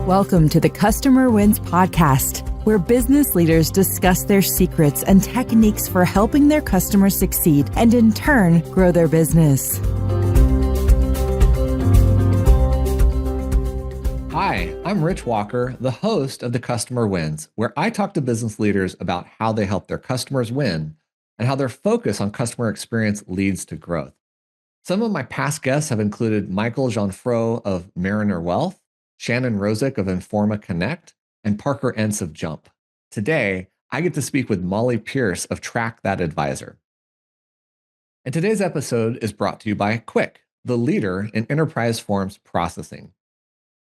Welcome to the Customer Wins podcast, where business leaders discuss their secrets and techniques for helping their customers succeed and in turn grow their business. Hi, I'm Rich Walker, the host of The Customer Wins, where I talk to business leaders about how they help their customers win and how their focus on customer experience leads to growth. Some of my past guests have included Michael Jeanfreau of Mariner Wealth, Shannon Rosick of Informa Connect, and Parker Entz of Jump. Today, I get to speak with Molly Pierce of Track That Advisor. And today's episode is brought to you by Quick, the leader in enterprise forms processing.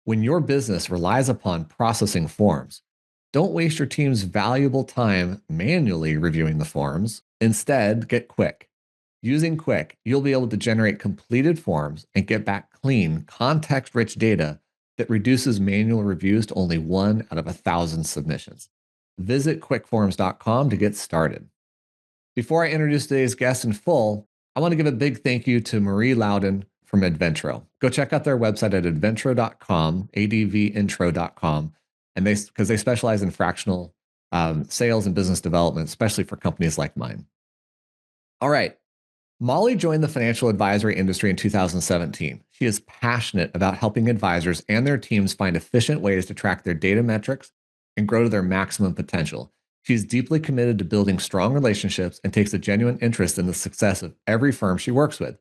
When your business relies upon processing forms, don't waste your team's valuable time manually reviewing the forms. Instead, get Quick. Using Quick, you'll be able to generate completed forms and get back clean, context-rich data that reduces manual reviews to only 1 out of 1,000 submissions. Visit quickforms.com to get started. Before I introduce today's guest in full, I want to give a big thank you to Marie Loudon from Adventro. Go check out their website at adventro.com, advintro.com, and because they specialize in fractional sales and business development, especially for companies like mine. All right. Molly joined the financial advisory industry in 2017. She is passionate about helping advisors and their teams find efficient ways to track their data metrics and grow to their maximum potential. She's deeply committed to building strong relationships and takes a genuine interest in the success of every firm she works with.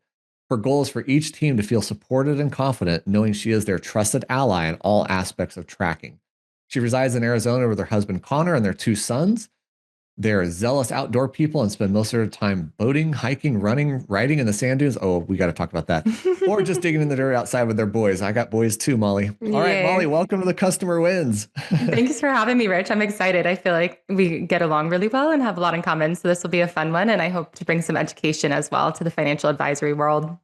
Her goal is for each team to feel supported and confident, knowing she is their trusted ally in all aspects of tracking. She resides in Arizona with her husband, Connor, and their 2 sons. They're zealous outdoor people and spend most of their time boating, hiking, running, riding in the sand dunes. Oh, we got to talk about that. Or just digging in the dirt outside with their boys. I got boys too, Molly. All right, Molly, welcome to the Customer Wins. Thanks for having me, Rich. I'm excited. I feel like we get along really well and have a lot in common. So this will be a fun one. And I hope to bring some education as well to the financial advisory world.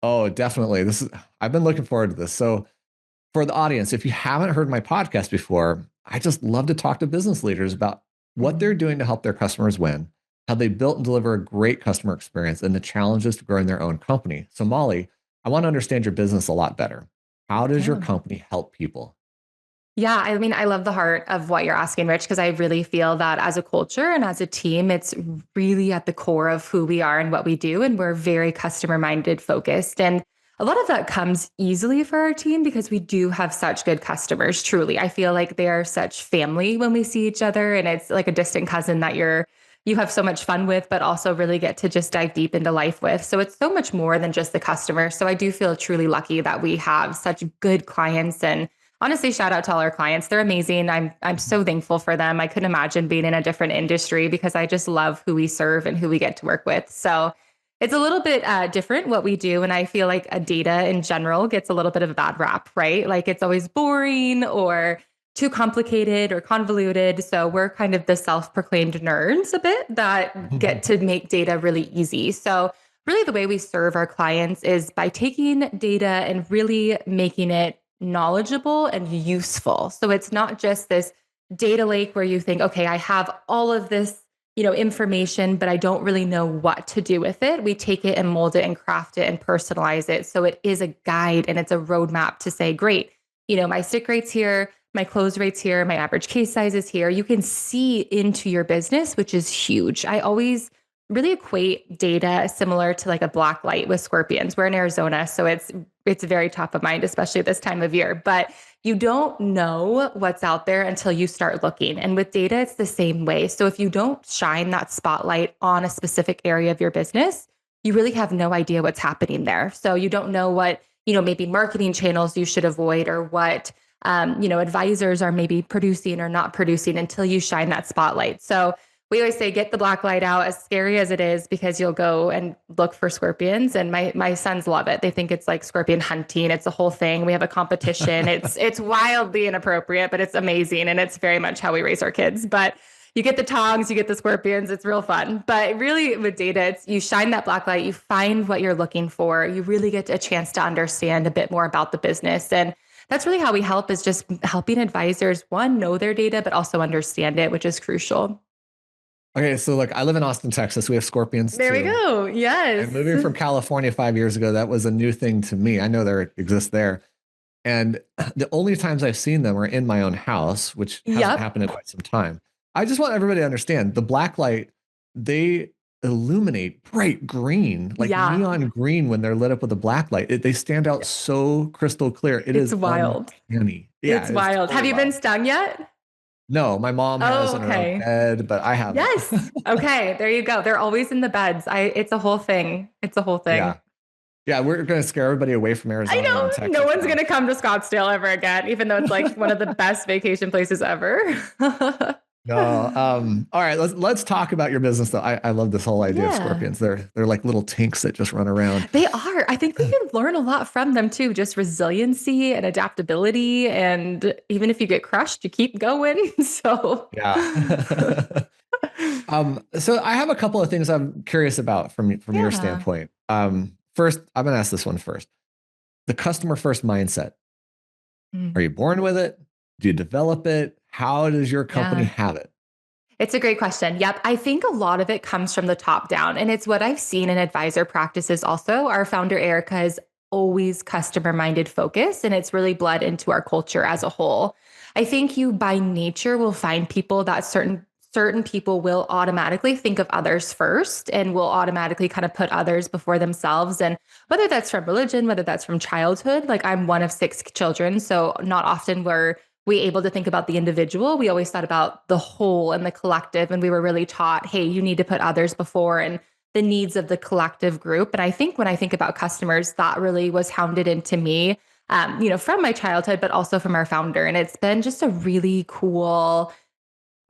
Oh, definitely. I've been looking forward to this. So for the audience, if you haven't heard my podcast before, I just love to talk to business leaders about what they're doing to help their customers win, how they built and deliver a great customer experience, and the challenges to growing their own company. So Molly, I want to understand your business a lot better. How does your company help people? Yeah, I mean, I love the heart of what you're asking, Rich, because I really feel that as a culture and as a team, it's really at the core of who we are and what we do. And we're very customer-minded focused. And a lot of that comes easily for our team because we do have such good customers, truly. I feel like they are such family when we see each other, and it's like a distant cousin that you have so much fun with, but also really get to just dive deep into life with. So it's so much more than just the customer. So I do feel truly lucky that we have such good clients, and honestly, shout out to all our clients. They're amazing. I'm so thankful for them. I couldn't imagine being in a different industry because I just love who we serve and who we get to work with. So it's a little bit different what we do. And I feel like data in general gets a little bit of a bad rap, right? Like it's always boring or too complicated or convoluted. So we're kind of the self-proclaimed nerds a bit that get to make data really easy. So really the way we serve our clients is by taking data and really making it knowledgeable and useful. So it's not just this data lake where you think, okay, I have all of this information, but I don't really know what to do with it. We take it and mold it and craft it and personalize it. So it is a guide and it's a roadmap to say, great, my stick rate's here, my close rate's here, my average case size is here. You can see into your business, which is huge. I always really equate data similar to like a black light with scorpions. We're in Arizona, so it's very top of mind, especially this time of year. But you don't know what's out there until you start looking. And with data, it's the same way. So if you don't shine that spotlight on a specific area of your business, you really have no idea what's happening there. So you don't know what, maybe marketing channels you should avoid or what, advisors are maybe producing or not producing until you shine that spotlight. So we always say, get the black light out, as scary as it is, because you'll go and look for scorpions. And my sons love it. They think it's like scorpion hunting. It's a whole thing. We have a competition. It's wildly inappropriate, but it's amazing. And it's very much how we raise our kids. But you get the tongs, you get the scorpions. It's real fun. But really with data, it's you shine that black light, you find what you're looking for. You really get a chance to understand a bit more about the business. And that's really how we help, is just helping advisors, one, know their data, but also understand it, which is crucial. Okay, so look, I live in Austin, Texas. We have scorpions There too. we go. Yes. And moving from California 5 years ago, that was a new thing to me. I know there exists there. And the only times I've seen them are in my own house, which hasn't Yep. happened in quite some time. I just want everybody to understand the black light, they illuminate bright green, like Yeah. neon green when they're lit up with a black light. They stand out so crystal clear. It It's is wild. uncanny. Yeah, It's it's wild. Have totally you been wild. stung yet? No, my mom has Oh, in her own okay. bed, but I haven't. Yes. Okay. There you go. They're always in the beds. It's a whole thing. It's a whole thing. Yeah. Yeah, we're going to scare everybody away from I Arizona and know no Texas one's now. going to come to Scottsdale ever again, even though it's like one of the best vacation places ever. No. All right, let's talk about your business though. I love this whole idea of Yeah, scorpions. They're like little tinks that just run around. they are. I think we can learn a lot from them too, just resiliency and adaptability. And even if you get crushed, you keep going. So, Yeah. So I have a couple of things I'm curious about from your yeah. standpoint. First, I'm gonna ask this one first. The customer first mindset. Are Mm. you born with it? Do you develop it? How does your company Yeah. have it? It's a great question. Yep. I think a lot of it comes from the top down. And it's what I've seen in advisor practices also. Our founder, Erica, is always customer minded focus, and it's really bled into our culture as a whole. I think you by nature will find people that certain people will automatically think of others first and will automatically kind of put others before themselves. And whether that's from religion, whether that's from childhood, like I'm one of 6 children. So not often were we able to think about the individual. We always thought about the whole and the collective. And we were really taught, hey, you need to put others before and the needs of the collective group. And I think when I think about customers, that really was hounded into me, from my childhood, but also from our founder. And it's been just a really cool,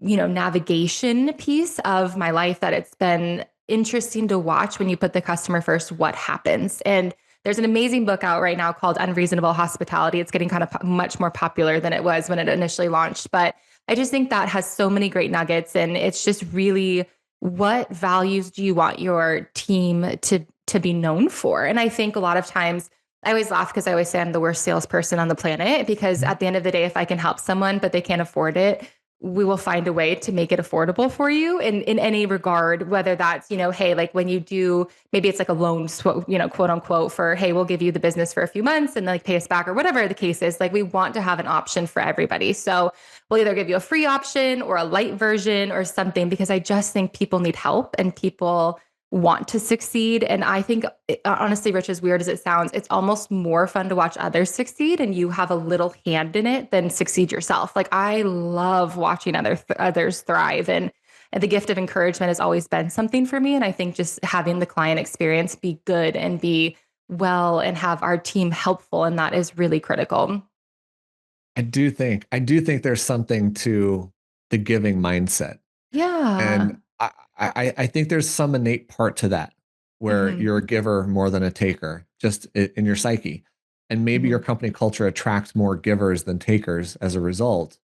navigation piece of my life that it's been interesting to watch when you put the customer first, what happens. And there's an amazing book out right now called Unreasonable Hospitality. It's getting kind of much more popular than it was when it initially launched. But I just think that has so many great nuggets. And it's just really, what values do you want your team to be known for? And I think a lot of times I always laugh because I always say I'm the worst salesperson on the planet, because at the end of the day, if I can help someone, but they can't afford it, we will find a way to make it affordable for you in any regard, whether that's, hey, like when you do, maybe it's like a loan, quote unquote, for, hey, we'll give you the business for a few months and like pay us back or whatever the case is. Like we want to have an option for everybody. So we'll either give you a free option or a light version or something, because I just think people need help and people want to succeed. And I think, honestly, Rich, as weird as it sounds, it's almost more fun to watch others succeed and you have a little hand in it than succeed yourself. Like I love watching others thrive, and the gift of encouragement has always been something for me. And I think just having the client experience be good and be well and have our team helpful, and that is really critical. I do think there's something to the giving mindset. Yeah. And I think there's some innate part to that where Hmm. you're a giver more than a taker, just in your psyche. And maybe your Hmm. company culture attracts more givers than takers as a result.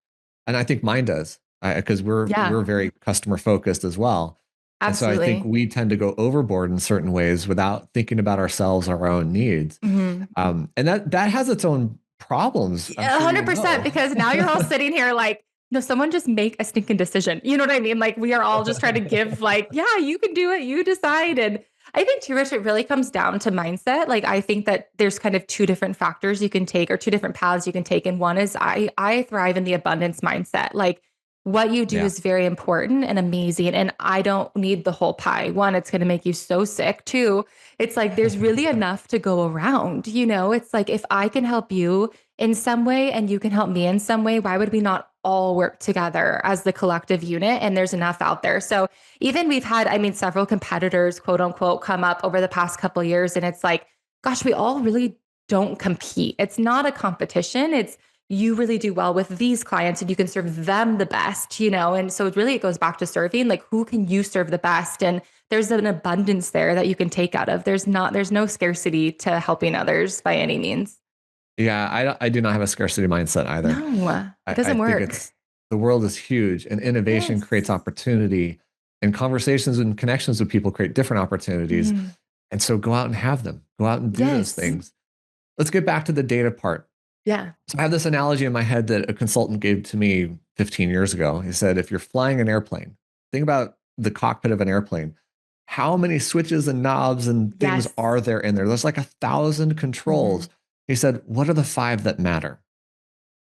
And I think mine does, because we're Yeah, very customer focused as well. And so I think absolutely. we tend to go overboard in certain ways without thinking about ourselves, our own needs. Hmm. And that has its own problems. I'm A sure you 100%, know. because now you're all sitting here like, no, someone just make a stinking decision. You know what I mean? Like we are all just trying to give like, yeah, you can do it. You decide. And I think too, Rich, it really comes down to mindset. Like I think that there's kind of two different factors you can take, or two different paths you can take. And one is I thrive in the abundance mindset. Like what you do Yeah. is very important and amazing. And I don't need the whole pie. One, it's going to make you so sick. Two, it's like there's really enough to go around. It's like if I can help you in some way and you can help me in some way, why would we not all work together as the collective unit? And there's enough out there. So even we've had, I mean, several competitors, quote unquote, come up over the past couple of years. And it's like, gosh, we all really don't compete. It's not a competition. It's you really do well with these clients and you can serve them the best. And so it goes back to serving, like who can you serve the best? And there's an abundance there that you can take out of. There's no scarcity to helping others by any means. Yeah, I do not have a scarcity mindset either. No, it I doesn't think work. it's the world is huge and innovation creates Yes. opportunity and conversations and connections with people create different opportunities. Mhm. And so go out and have them, go out and do those Yes. things. Let's get back to the data part. Yeah. So I have this analogy in my head that a consultant gave to me 15 years ago. He said, if you're flying an airplane, think about the cockpit of an airplane. How many switches and knobs and things Yes. are there in there? There's like 1,000 controls. Mhm. He said, what are the five that matter?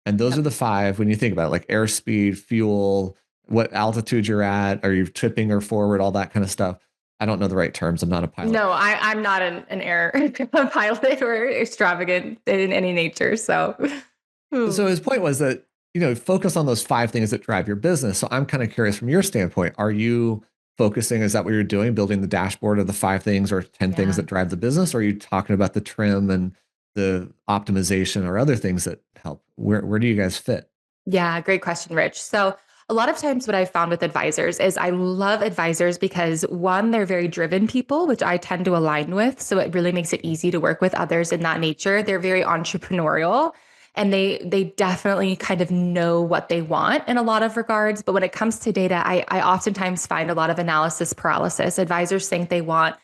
And those are the five when you think about it, like airspeed, fuel, what altitude you're at, are you tipping or forward, all that kind of stuff. I don't know the right terms. I'm not a pilot. No, I'm not an air pilot or extravagant in any nature. So, So his point was that, focus on those five things that drive your business. So I'm kind of curious from your standpoint, are you focusing, is that what you're doing, building the dashboard of the five things or 10 things that drive the business? Or are you talking about the trim and the optimization or other things that help? Where do you guys fit? Yeah, great question, Rich. So a lot of times what I've found with advisors is I love advisors because one, they're very driven people, which I tend to align with. So it really makes it easy to work with others in that nature. They're very entrepreneurial and they definitely kind of know what they want in a lot of regards. But when it comes to data, I oftentimes find a lot of analysis paralysis. Advisors think they want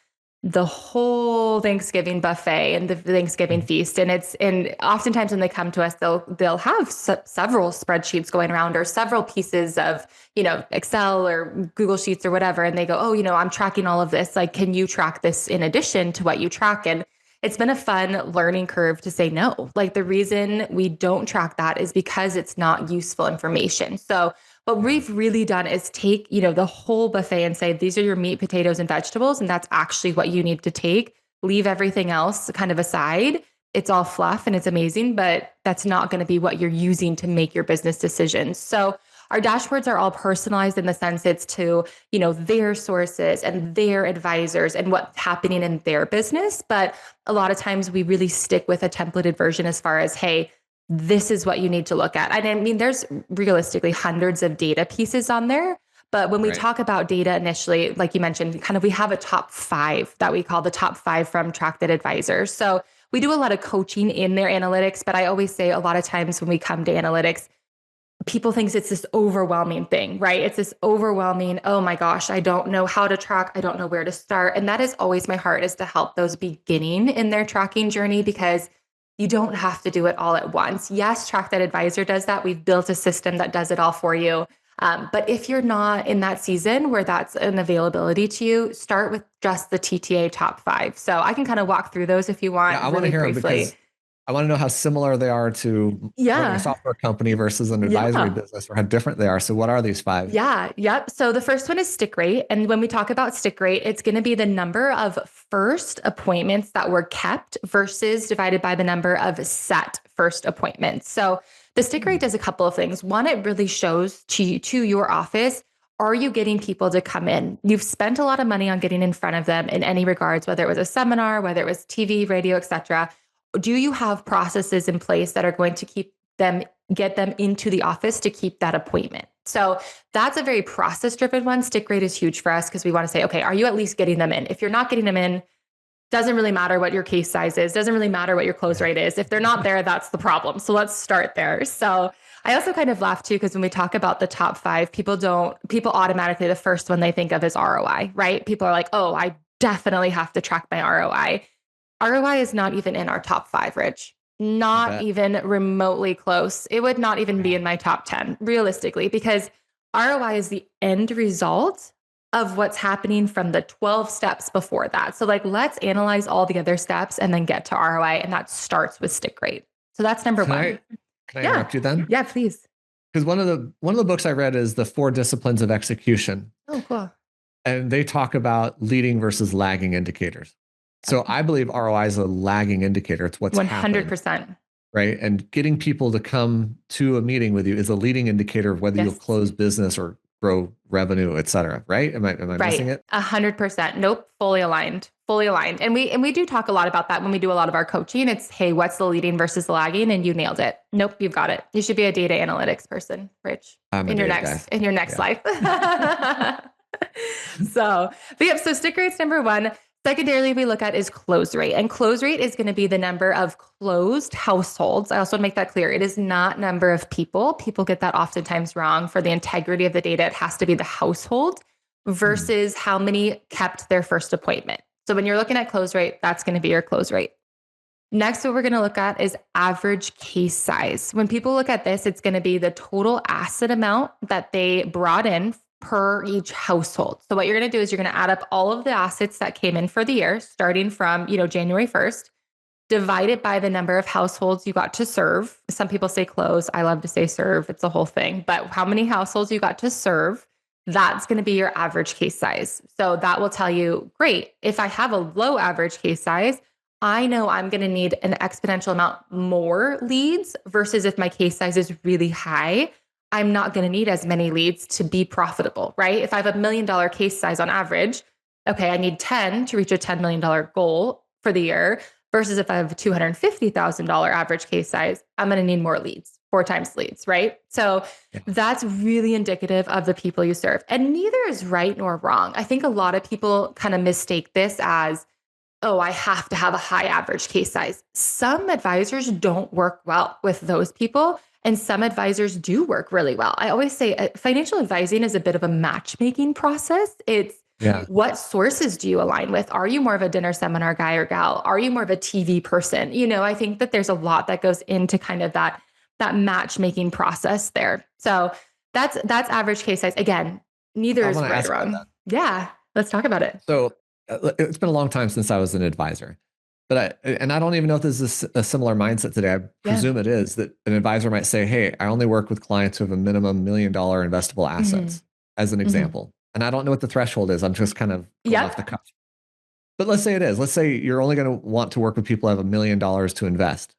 the whole Thanksgiving buffet and the Thanksgiving feast. And oftentimes when they come to us, they'll have several spreadsheets going around or several pieces of, Excel or Google Sheets or whatever. And they go, oh, I'm tracking all of this. Like, can you track this in addition to what you track? And it's been a fun learning curve to say no. Like the reason we don't track that is because it's not useful information. So what we've really done is take, the whole buffet and say, these are your meat, potatoes, and vegetables. And that's actually what you need to take. Leave everything else kind of aside. It's all fluff and it's amazing, but that's not going to be what you're using to make your business decisions. So our dashboards are all personalized in the sense it's to, their sources and their advisors and what's happening in their business. But a lot of times we really stick with a templated version as far as, hey, this is what you need to look at. I mean, there's realistically hundreds of data pieces on there. But when we talk about data initially, like you mentioned, kind of we have a top 5 that we call the top 5 from Tracted Advisors. So we do a lot of coaching in their analytics, but I always say a lot of times when we come to analytics, people think it's this overwhelming thing, right? It's this overwhelming, oh my gosh, I don't know how to track. I don't know where to start. And that is always my heart, is to help those beginning in their tracking journey, because you don't have to do it all at once. Yes, Tracted Advisor does that. We've built a system that does it all for you. But if you're not in that season where that's an availability to you, start with just the TTA top 5. So I can kind of walk through those if you want. Yeah, I want to hear them because I want to know how similar they are to running a software company versus an advisory business, or how different they are. So what are these 5? Yeah. Yep. So the first one is stick rate. And when we talk about stick rate, it's going to be the number of first appointments that were kept versus divided by the number of set first appointments. So the stick rate does a couple of things. One, it really shows to your office, are you getting people to come in? You've spent a lot of money on getting in front of them in any regards, whether it was a seminar, whether it was TV, radio, etc. Do you have processes in place that are going to get them into the office to keep that appointment? So that's a very process-driven one. Stick rate is huge for us because we want to say, okay, are you at least getting them in? If you're not getting them in, doesn't really matter what your case size is, doesn't really matter what your close rate is. If they're not there, that's the problem. So let's start there. So I also kind of laugh too, because when we talk about the top 5, people automatically, the first one they think of is ROI, right? People are like, oh, I definitely have to track my ROI. ROI is not even in our top 5, Rich. Not even remotely close. It would not even be in my top 10, realistically, because ROI is the end result of what's happening from the 12 steps before that. So let's analyze all the other steps and then get to ROI. And that starts with stick rate. So that's number 1. Can I interrupt you then? Yeah, please. Because one of the books I read is The 4 Disciplines of Execution. Oh, cool. And they talk about leading versus lagging indicators. So I believe ROI is a lagging indicator. It's what's 100%. Happening, right? And getting people to come to a meeting with you is a leading indicator of whether you'll close business or grow revenue, et cetera. Right? Am I missing it? 100%. Nope. Fully aligned. And we do talk a lot about that when we do a lot of our coaching. It's, hey, what's the leading versus the lagging? And you nailed it. Nope. You've got it. You should be a data analytics person, Rich, in your next life. So stick rate's number 1. Secondarily, we look at is close rate, and close rate is going to be the number of closed households. I also want to make that clear. It is not number of people. People get that oftentimes wrong. For the integrity of the data, it has to be the household versus how many kept their first appointment. So when you're looking at close rate, that's going to be your close rate. Next, what we're going to look at is average case size. When people look at this, it's going to be the total asset amount that they brought in per each household. So what you're going to do is you're going to add up all of the assets that came in for the year, starting from, January 1st. divide it by the number of households you got to serve. Some people say close. I love to say serve. It's a whole thing. But how many households you got to serve, that's going to be your average case size. So that will tell you, great, if I have a low average case size, I know I'm going to need an exponential amount more leads versus if my case size is really high, I'm not going to need as many leads to be profitable, right? If I have $1 million case size on average, okay, I need 10 to reach a $10 million goal for the year versus if I have a $250,000 average case size, I'm going to need more leads, 4 times leads, right? So that's really indicative of the people you serve. And neither is right nor wrong. I think a lot of people kind of mistake this as, oh, I have to have a high average case size. Some advisors don't work well with those people, and some advisors do work really well. I always say financial advising is a bit of a matchmaking process. It's what sources do you align with? Are you more of a dinner seminar guy or gal? Are you more of a TV person? I think that there's a lot that goes into kind of that matchmaking process there. So that's average case size. Again, neither is right or wrong. Yeah, let's talk about it. So it's been a long time since I was an advisor, but I don't even know if this is a similar mindset today. I presume it is, that an advisor might say, hey, I only work with clients who have a minimum $1 million investable assets, as an example. And I don't know what the threshold is. I'm just kind of going off the cuff. But let's say it is. Let's say you're only going to want to work with people who have $1 million to invest.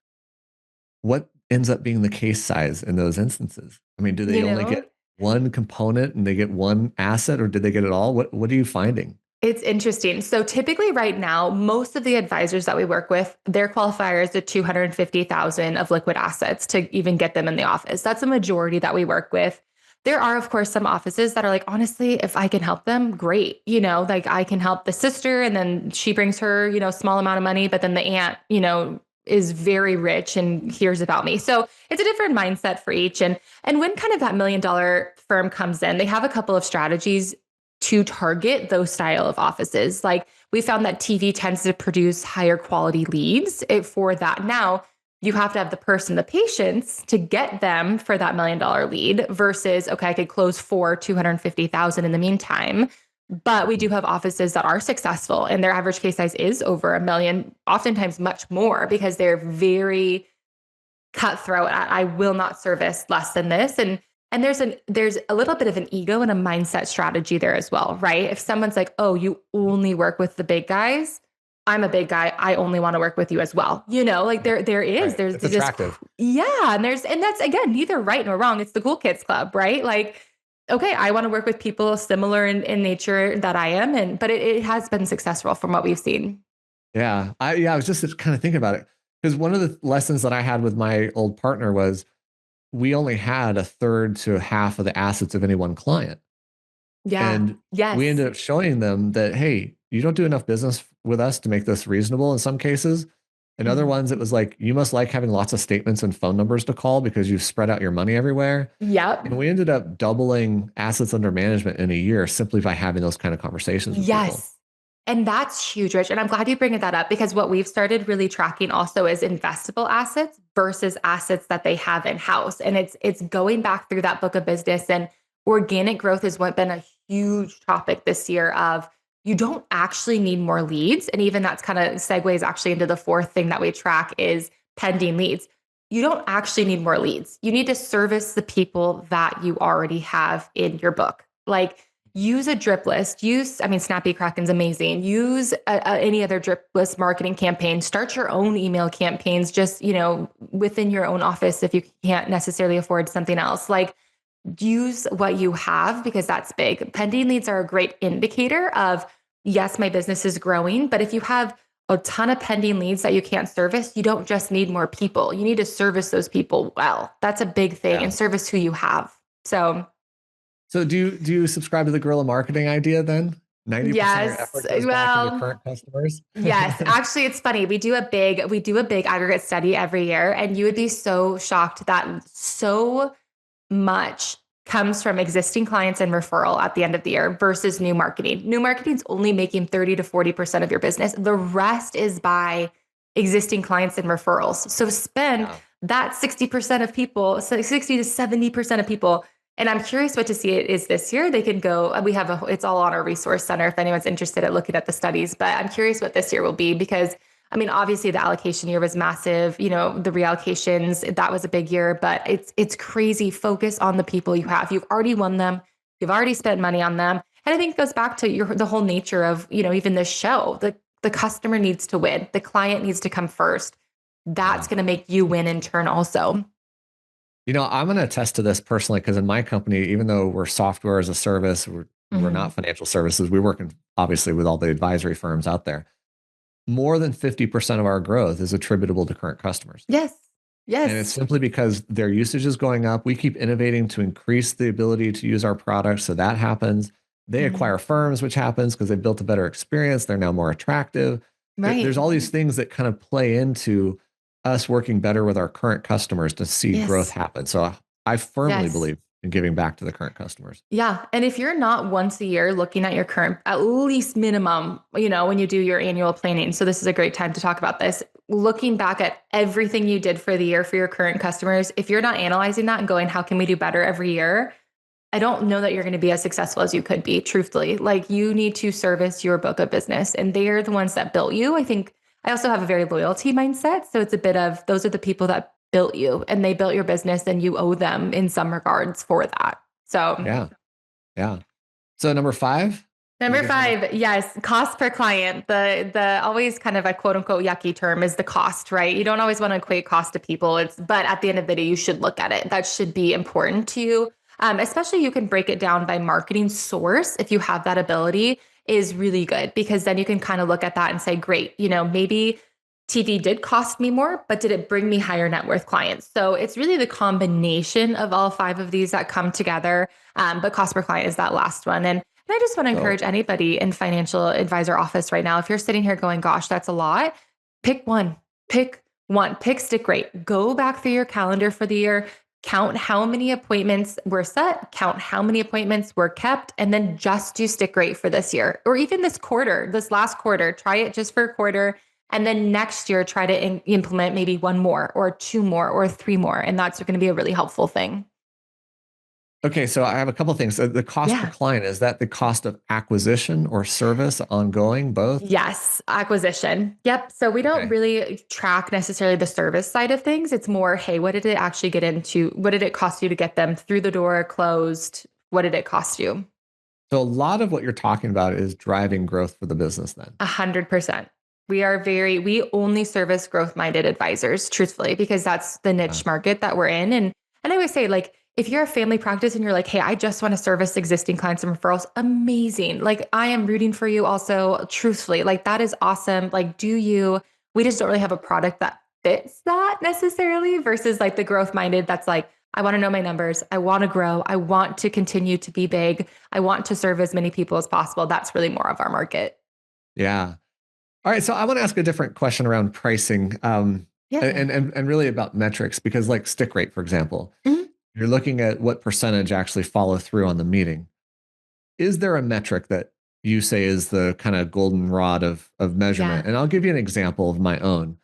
What ends up being the case size in those instances? I mean, do they only get one component and they get one asset, or did they get it all? What are you finding? It's interesting. So typically right now, most of the advisors that we work with, their qualifier is the 250,000 of liquid assets to even get them in the office. That's a majority that we work with. There are, of course, some offices that are like, honestly, if I can help them, great. Like I can help the sister and then she brings her, small amount of money, but then the aunt, is very rich and hears about me. So it's a different mindset for each. And when kind of that $1 million firm comes in, they have a couple of strategies to target those style of offices. Like we found that TV tends to produce higher quality leads for that. Now you have to have the patience to get them for that $1 million lead versus, okay, I could close 250,000 in the meantime. But we do have offices that are successful and their average case size is over $1 million, oftentimes much more, because they're very cutthroat. I will not service less than this. And there's a little bit of an ego and a mindset strategy there as well, right? If someone's like, oh, you only work with the big guys, I'm a big guy, I only want to work with you as well. Like there's it's attractive. And that's again, neither right nor wrong. It's the cool kids club, right? Like, okay, I want to work with people similar in nature that I am. But it has been successful from what we've seen. Yeah. I was just kind of thinking about it, because one of the lessons that I had with my old partner was we only had a third to half of the assets of any one client. Yeah. And we ended up showing them that, hey, you don't do enough business with us to make this reasonable in some cases. In other ones, it was like, you must like having lots of statements and phone numbers to call because you've spread out your money everywhere. Yep. And we ended up doubling assets under management in a year simply by having those kind of conversations with people. And that's huge, Rich. And I'm glad you bring that up, because what we've started really tracking also is investable assets versus assets that they have in-house. And it's going back through that book of business, and organic growth has been a huge topic this year of, you don't actually need more leads. And even that's kind of segues actually into the fourth thing that we track is pending leads. You don't actually need more leads. You need to service the people that you already have in your book. Like, use a drip list. Snappy Kraken's amazing. Use any other drip list marketing campaign. Start your own email campaigns, just, within your own office if you can't necessarily afford something else. Like, use what you have, because that's big. Pending leads are a great indicator of, yes, my business is growing, but if you have a ton of pending leads that you can't service, you don't just need more people. You need to service those people well. That's a big thing, and service who you have. So do you subscribe to the guerrilla marketing idea then? 90% of your effort goes back into current customers? Yes. Actually, it's funny. We do a big aggregate study every year, and you would be so shocked that so much comes from existing clients and referral at the end of the year versus new marketing. New marketing is only making 30 to 40% of your business. The rest is by existing clients and referrals. So spend that 60% of people, so 60 to 70% of people. And I'm curious what to see it is this year. They can go, it's all on our resource center if anyone's interested at looking at the studies, but I'm curious what this year will be, because I mean, obviously the allocation year was massive, the reallocations, that was a big year, but it's crazy. Focus on the people you have. You've already won them. You've already spent money on them. And I think it goes back to the whole nature of, even this show. The customer needs to win. The client needs to come first. That's going to make you win in turn also. I'm going to attest to this personally because in my company, even though we're software as a service, we're not financial services. We work obviously with all the advisory firms out there. More than 50% of our growth is attributable to current customers. Yes. Yes. And it's simply because their usage is going up. We keep innovating to increase the ability to use our products. So that happens. They acquire firms, which happens because they built a better experience. They're now more attractive. Right. There's all these things that kind of play into us working better with our current customers to see growth happen. So I firmly believe in giving back to the current customers. Yeah. And if you're not once a year looking at your current, at least minimum, when you do your annual planning. So this is a great time to talk about this. Looking back at everything you did for the year for your current customers, if you're not analyzing that and going, how can we do better every year? I don't know that you're going to be as successful as you could be, truthfully. Like, you need to service your book of business, and they're the ones that built you. I think I also have a very loyalty mindset. So it's a bit of, those are the people that built you and they built your business, and you owe them in some regards for that. So yeah. So number five, yes, cost per client. The always kind of a quote unquote yucky term is the cost, right? You don't always want to equate cost to people. But at the end of the day, you should look at it. That should be important to you. Especially you can break it down by marketing source. If you have that ability, is really good, because then you can kind of look at that and say, great, maybe TV did cost me more, but did it bring me higher net worth clients? So it's really the combination of all five of these that come together. But cost per client is that last one. And I just want to encourage anybody in financial advisor office right now, if you're sitting here going, gosh, that's a lot, pick stick rate, go back through your calendar for the year, count how many appointments were set, count how many appointments were kept, and then just do stick rate for this year, or even this last quarter, try it just for a quarter. And then next year, try to implement maybe one more or two more or three more. And that's going to be a really helpful thing. Okay, so I have a couple of things. The cost per client, is that the cost of acquisition or service ongoing, both? Yes, acquisition. Yep. So we don't really track necessarily the service side of things. It's more, hey, what did it actually get into? What did it cost you to get them through the door, closed? What did it cost you? So a lot of what you're talking about is driving growth for the business then. 100%. We only service growth-minded advisors, truthfully, because that's the niche market that we're in. And I always say, like, if you're a family practice and you're like, hey, I just want to service existing clients and referrals, amazing. Like, I am rooting for you also, truthfully. Like, that is awesome. Like, we just don't really have a product that fits that necessarily, versus like the growth-minded that's like, I want to know my numbers. I want to grow. I want to continue to be big. I want to serve as many people as possible. That's really more of our market. Yeah. All right. So I want to ask a different question around pricing and really about metrics, because like stick rate, for example, you're looking at what percentage actually follow through on the meeting. Is there a metric that you say is the kind of golden rod of measurement? And I'll give you an example of my own.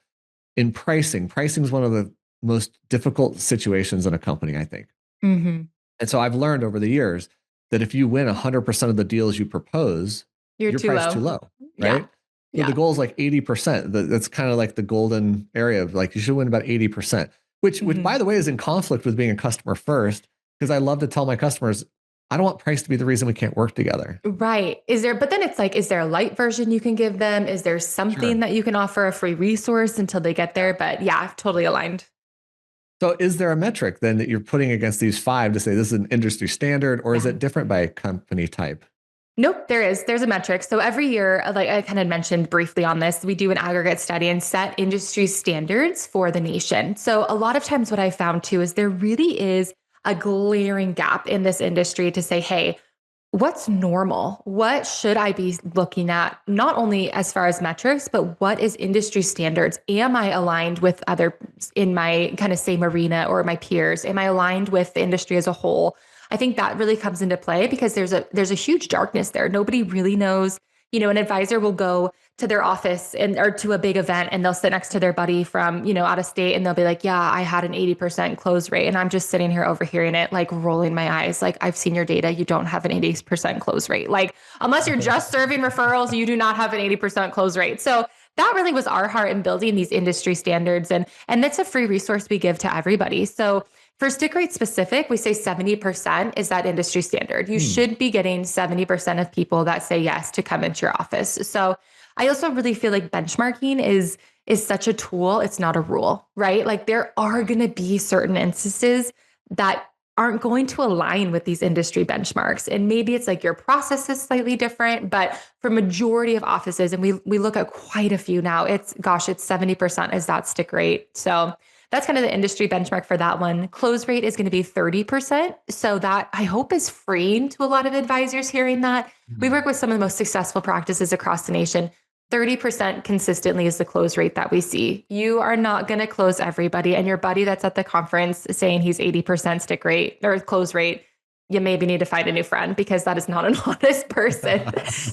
In pricing is one of the most difficult situations in a company, I think. And so I've learned over the years that if you win 100% of the deals you propose, you're priced too low, right? So the goal is like 80%. That's kind of like the golden area of like, you should win about 80%, which by the way, is in conflict with being a customer first, because I love to tell my customers, I don't want price to be the reason we can't work together. Right. But then it's like, is there a light version you can give them? Is there something that you can offer, a free resource until they get there? But yeah, totally aligned. So is there a metric then that you're putting against these five to say this is an industry standard, or is it different by company type? Nope, there's a metric. So every year, like I kind of mentioned briefly on this, we do an aggregate study and set industry standards for the nation. So a lot of times what I found too is there really is a glaring gap in this industry to say, hey, what's normal? What should I be looking at? Not only as far as metrics, but what is industry standards? Am I aligned with others in my kind of same arena or my peers? Am I aligned with the industry as a whole? I think that really comes into play because there's a huge darkness there. Nobody really knows. An advisor will go to their office or to a big event, and they'll sit next to their buddy from, out of state, and they'll be like, yeah, I had an 80% close rate. And I'm just sitting here overhearing it, like rolling my eyes. Like, I've seen your data. You don't have an 80% close rate. Like, unless you're just serving referrals, you do not have an 80% close rate. So that really was our heart in building these industry standards. And that's a free resource we give to everybody. So for stick rate specific, we say 70% is that industry standard. You should be getting 70% of people that say yes to come into your office. So I also really feel like benchmarking is such a tool. It's not a rule, right? Like there are going to be certain instances that aren't going to align with these industry benchmarks. And maybe it's like your process is slightly different, but for majority of offices, and we look at quite a few now, it's 70% is that stick rate. So that's kind of the industry benchmark for that one. Close rate is going to be 30%. So that I hope is freeing to a lot of advisors hearing that. We work with some of the most successful practices across the nation. 30% consistently is the close rate that we see. You are not going to close everybody. And your buddy that's at the conference saying he's 80% stick rate or close rate, you maybe need to find a new friend because that is not an honest person.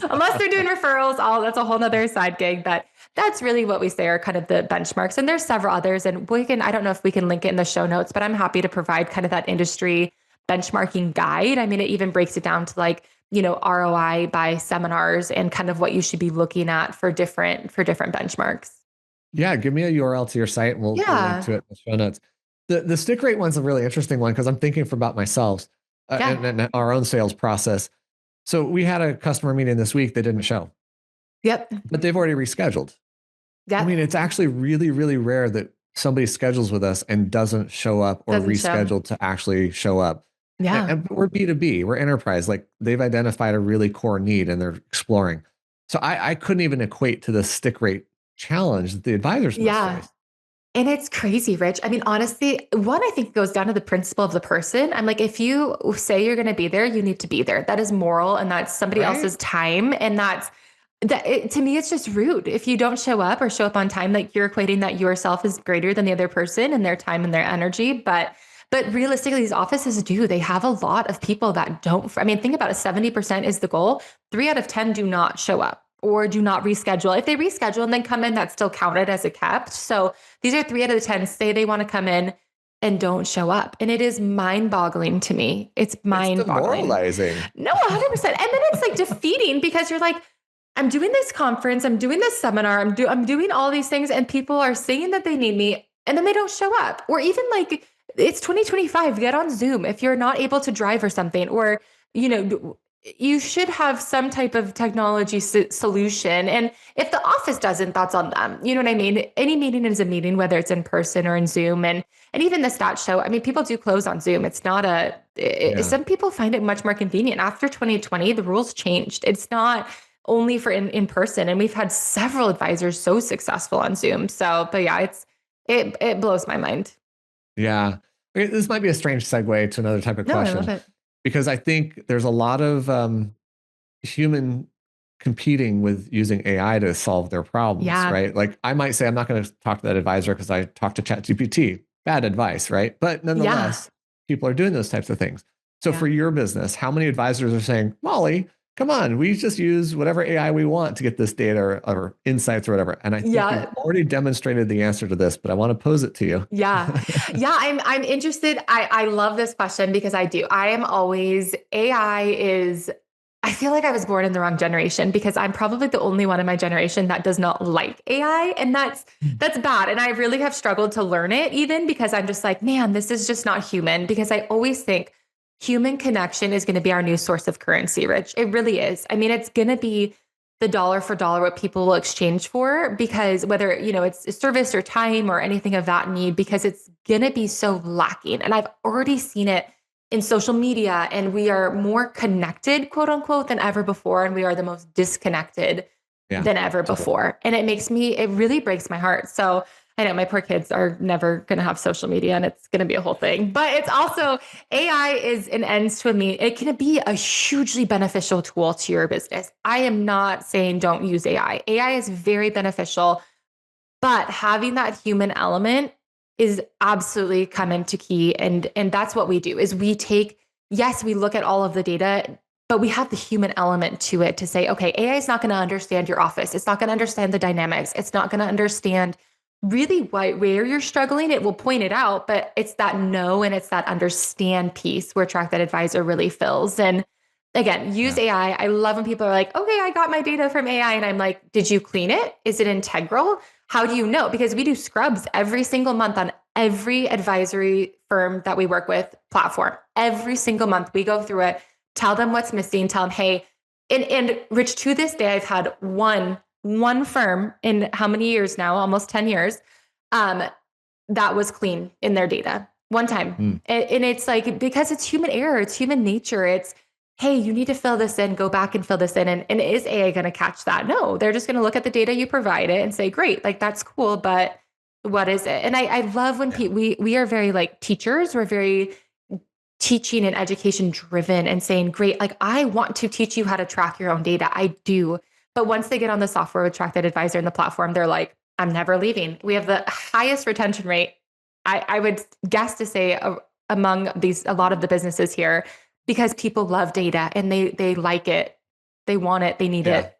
Unless they're doing referrals, that's a whole nother side gig. But that's really what we say are kind of the benchmarks. And there's several others. And I don't know if we can link it in the show notes, but I'm happy to provide kind of that industry benchmarking guide. I mean, it even breaks it down to like, ROI by seminars and kind of what you should be looking at for different benchmarks. Yeah, give me a URL to your site and we'll link to it in the show notes. The stick rate one's a really interesting one because I'm thinking about myself and our own sales process. So we had a customer meeting this week that didn't show. Yep. But they've already rescheduled. Yep. I mean, it's actually really, really rare that somebody schedules with us and doesn't show up or reschedule to actually show up. Yeah. And we're B2B, we're enterprise. Like they've identified a really core need and they're exploring. So I couldn't even equate to the stick rate challenge that the advisors must face. And it's crazy, Rich. I mean, honestly, one, I think goes down to the principle of the person. I'm like, if you say you're going to be there, you need to be there. That is moral and that's somebody else's time. And to me, it's just rude. If you don't show up or show up on time, like you're equating that yourself is greater than the other person and their time and their energy. But realistically, these offices they have a lot of people that don't. I mean, think about it. 70% is the goal. 3 out of 10 do not show up or do not reschedule. If they reschedule and then come in, that's still counted as a kept. So these are 3 out of the 10 say they want to come in and don't show up. And it is mind-boggling to me. It's mind-boggling. Demoralizing. No, 100%. And then it's like defeating because you're like, I'm doing this conference, I'm doing this seminar, I'm doing all these things and people are saying that they need me and then they don't show up. Or even like, it's 2025, get on Zoom if you're not able to drive or something, or, you should have some type of technology solution. And if the office doesn't, that's on them. You know what I mean? Any meeting is a meeting, whether it's in person or in Zoom. And even the stats show, I mean, people do close on Zoom. It's not some people find it much more convenient. After 2020, the rules changed. It's not only for in person. And we've had several advisors so successful on Zoom. So, but yeah, it blows my mind. Yeah. Okay, this might be a strange segue to another type of question. I love it. Because I think there's a lot of human competing with using AI to solve their problems, right? Like I might say, I'm not going to talk to that advisor because I talked to ChatGPT. Bad advice, right? But nonetheless, people are doing those types of things. So for your business, how many advisors are saying, Molly, come on, we just use whatever AI we want to get this data or insights or whatever. And I think you've already demonstrated the answer to this, but I want to pose it to you. Yeah. I'm interested. I love this question because I am always, I feel like I was born in the wrong generation because I'm probably the only one in my generation that does not like AI. And that's bad. And I really have struggled to learn it even because I'm just like, man, this is just not human, because I always think human connection is going to be our new source of currency, Rich. It really is. I mean, it's going to be the dollar for dollar what people will exchange for, because whether, it's service or time or anything of that need, because it's going to be so lacking. And I've already seen it in social media, and we are more connected, quote unquote, than ever before. And we are the most disconnected than ever before. And it really breaks my heart. So I know my poor kids are never going to have social media and it's going to be a whole thing, but it's also AI is an ends to a means. It can be a hugely beneficial tool to your business. I am not saying don't use AI. AI is very beneficial, but having that human element is absolutely come into key. And that's what we do is we look at all of the data, but we have the human element to it to say, okay, AI is not going to understand your office. It's not going to understand the dynamics. It's not going to understand really where you're struggling. It will point it out, but it's that know and it's that understand piece where Track That Advisor really fills. And Again, use Yeah. AI. I love when people are like, okay, I got my data from AI. And I'm like, did you clean it? Is it integral? How do you know? Because we do scrubs every single month on every advisory firm that we work with platform. Every single month we go through it, tell them what's missing, tell them, hey, and Rich, to this day, I've had one firm in how many years now? Almost 10 years. Um, that was clean in their data one time. Mm. And it's like, because it's human error, it's human nature. It's, hey, you need to fill this in, go back and fill this in. And is AI going to catch that? No, they're just going to look at the data you provide it and say, great, like that's cool. But what is it? And I love when we are very like teachers, we're very teaching and education driven and saying, great, like I want to teach you how to track your own data. I do. But once they get on the software with Track That Advisor and the platform, they're like, I'm never leaving. We have the highest retention rate, I would guess to say, among a lot of the businesses here, because people love data and they like it. They want it. They need Yeah. it.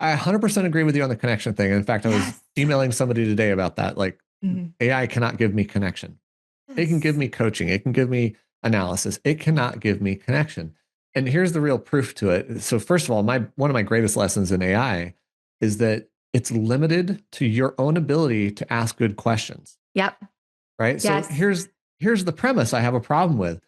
I 100% agree with you on the connection thing. In fact, I was Yes. emailing somebody today about that. Like, Mhm. AI cannot give me connection. It can give Yes. me coaching. It can give me analysis. It cannot give me connection. And here's the real proof to it. So first of all, one of my greatest lessons in AI is that it's limited to your own ability to ask good questions, Yep. right? So Yes. here's the premise I have a problem with.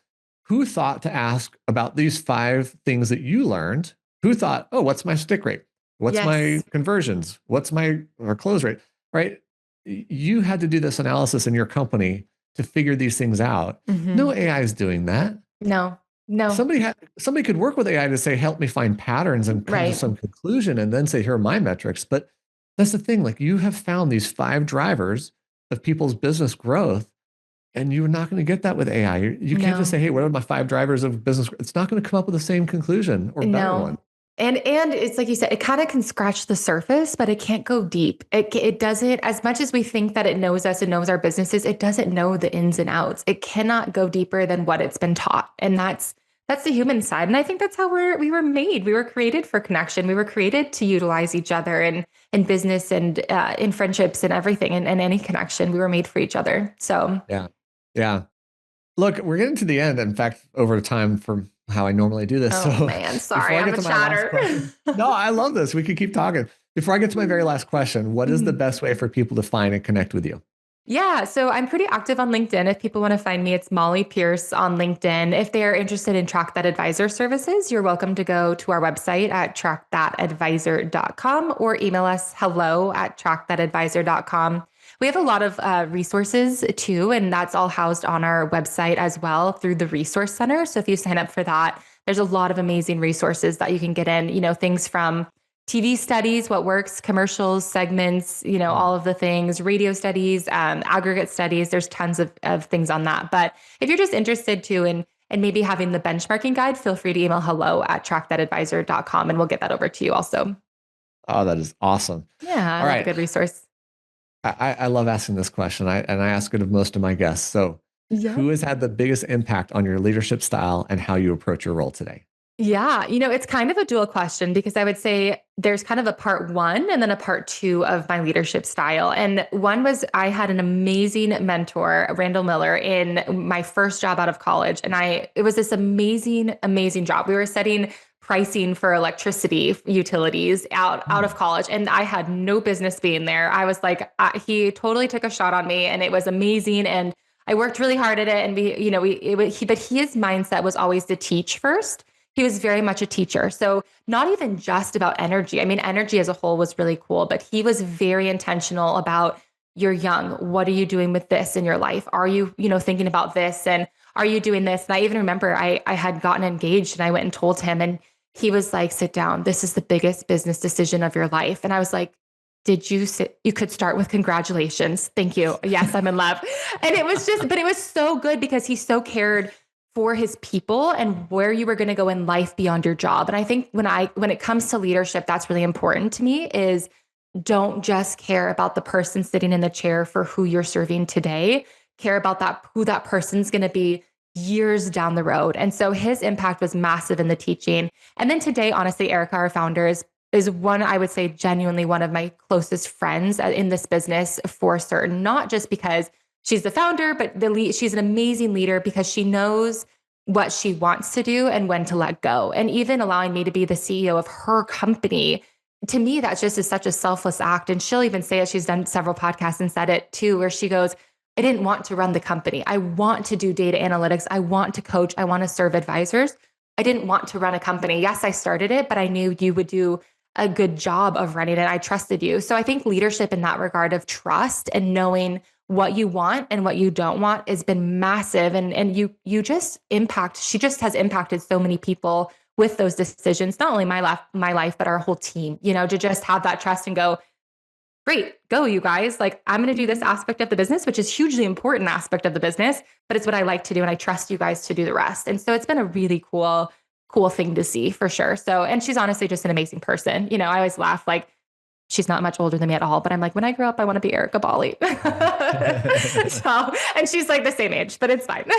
Who thought to ask about these 5 things that you learned? Who thought, oh, what's my stick rate? What's my Yes. conversions? What's my or close rate? Right? You had to do this analysis in your company to figure these things out. No Mhm. AI is doing that. No. No. Somebody could work with AI to say, help me find patterns and come to Right. some conclusion and then say, here are my metrics. But that's the thing. Like you have found these 5 drivers of people's business growth, and you're not going to get that with AI. You can't just No. say, hey, what are my 5 drivers of business? It's not going to come up with the same conclusion or better one. No. And it's like you said, it kind of can scratch the surface, but it can't go deep. It doesn't, as much as we think that it knows us and knows our businesses, it doesn't know the ins and outs. It cannot go deeper than what it's been taught. And that's the human side. And I think that's how we were made. We were created for connection. We were created to utilize each other in business and in friendships and everything and any connection. We were made for each other. So Yeah. Yeah. Look, we're getting to the end. In fact, over time from how I normally do this. oh So man, sorry, before I I'm get a to my last chatter. question, no, I love this. We could keep talking. Before I get to my very last question, what is the Mhm. best way for people to find and connect with you? Yeah, so I'm pretty active on LinkedIn. If people want to find me, it's Molly Pierce on LinkedIn. If they are interested in Track That Advisor services, you're welcome to go to our website at trackthatadvisor.com or email us hello@trackthatadvisor.com. We have a lot of resources too, and that's all housed on our website as well through the Resource Center. So if you sign up for that, there's a lot of amazing resources that you can get in, things from TV studies, what works, commercials, segments, all of the things, radio studies, aggregate studies. There's tons of things on that. But if you're just interested too and maybe having the benchmarking guide, feel free to email hello@trackthatadvisor.com and we'll get that over to you also. Oh, that is awesome. Yeah, I All love a right. good resource. I love asking this question. I ask it of most of my guests. So Yeah. who has had the biggest impact on your leadership style and how you approach your role today? Yeah, it's kind of a dual question because I would say there's kind of a part one and then a part two of my leadership style. And one was I had an amazing mentor, Randall Miller, in my first job out of college. And it was this amazing, amazing job. We were setting pricing for electricity utilities out of college. And I had no business being there. I was like, he totally took a shot on me and it was amazing. And I worked really hard at it. And but his mindset was always to teach first. He was very much a teacher. So not even just about energy. I mean, energy as a whole was really cool, but he was very intentional about you're young. What are you doing with this in your life? Are you, thinking about this? And are you doing this? And I even remember I had gotten engaged and I went and told him and he was like, sit down. This is the biggest business decision of your life. And I was like, did you sit? You could start with congratulations. Thank you. Yes, I'm in love. And but it was so good because he so cared for his people and where you were going to go in life beyond your job. And I think when it comes to leadership, that's really important to me is don't just care about the person sitting in the chair for who you're serving today. Care about who that person's going to be years down the road. And so his impact was massive in the teaching. And then today, honestly, Erica, our founder, is one, I would say, genuinely one of my closest friends in this business for certain, not just because she's the founder, but she's an amazing leader because she knows what she wants to do and when to let go. And even allowing me to be the CEO of her company, to me, that just is such a selfless act. And she'll even say it. She's done several podcasts and said it too, where she goes, I didn't want to run the company. I want to do data analytics. I want to coach. I want to serve advisors. I didn't want to run a company. Yes, I started it, but I knew you would do a good job of running it. I trusted you. So I think leadership in that regard of trust and knowing what you want and what you don't want has been massive. And you just she just has impacted so many people with those decisions, not only my life, but our whole team, to just have that trust and go, great, go you guys. Like, I'm going to do this aspect of the business, which is hugely important aspect of the business, but it's what I like to do. And I trust you guys to do the rest. And so it's been a really cool thing to see for sure. So, and she's honestly just an amazing person. I always laugh, like, she's not much older than me at all, but I'm like, when I grow up, I want to be Erica Bali. So, and she's like the same age, but it's fine.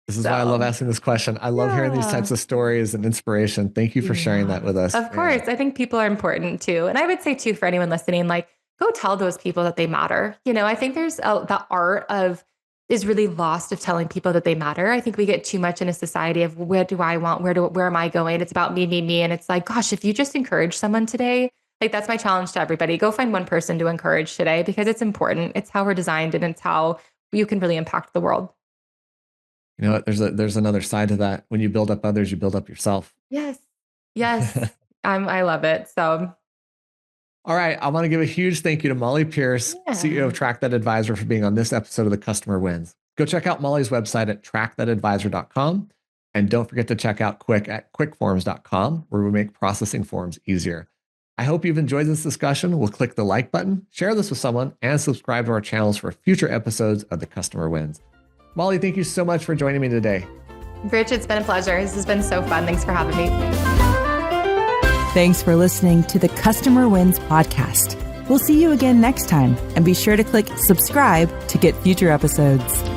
This is why I love asking this question. I love hearing these types of stories and inspiration. Thank you for sharing that with us. Of course. I think people are important too. And I would say too, for anyone listening, like, go tell those people that they matter. I think there's the art is really lost of telling people that they matter. I think we get too much in a society of what do I want? Where am I going? It's about me, me, me. And it's like, gosh, if you just encourage someone today, like, that's my challenge to everybody. Go find one person to encourage today, because it's important. It's how we're designed, and it's how you can really impact the world. There's another side to that. When you build up others, you build up yourself. Yes. I love it. So. All right. I want to give a huge thank you to Molly Pierce, CEO of Track That Advisor, for being on this episode of the Customer Wins. Go check out Molly's website at trackthatadvisor.com. And don't forget to check out Quick at quickforms.com, where we make processing forms easier. I hope you've enjoyed this discussion. We'll click the like button, share this with someone, and subscribe to our channels for future episodes of the Customer Wins. Molly, thank you so much for joining me today. Rich, it's been a pleasure. This has been so fun. Thanks for having me. Thanks for listening to the Customer Wins podcast. We'll see you again next time, and be sure to click subscribe to get future episodes.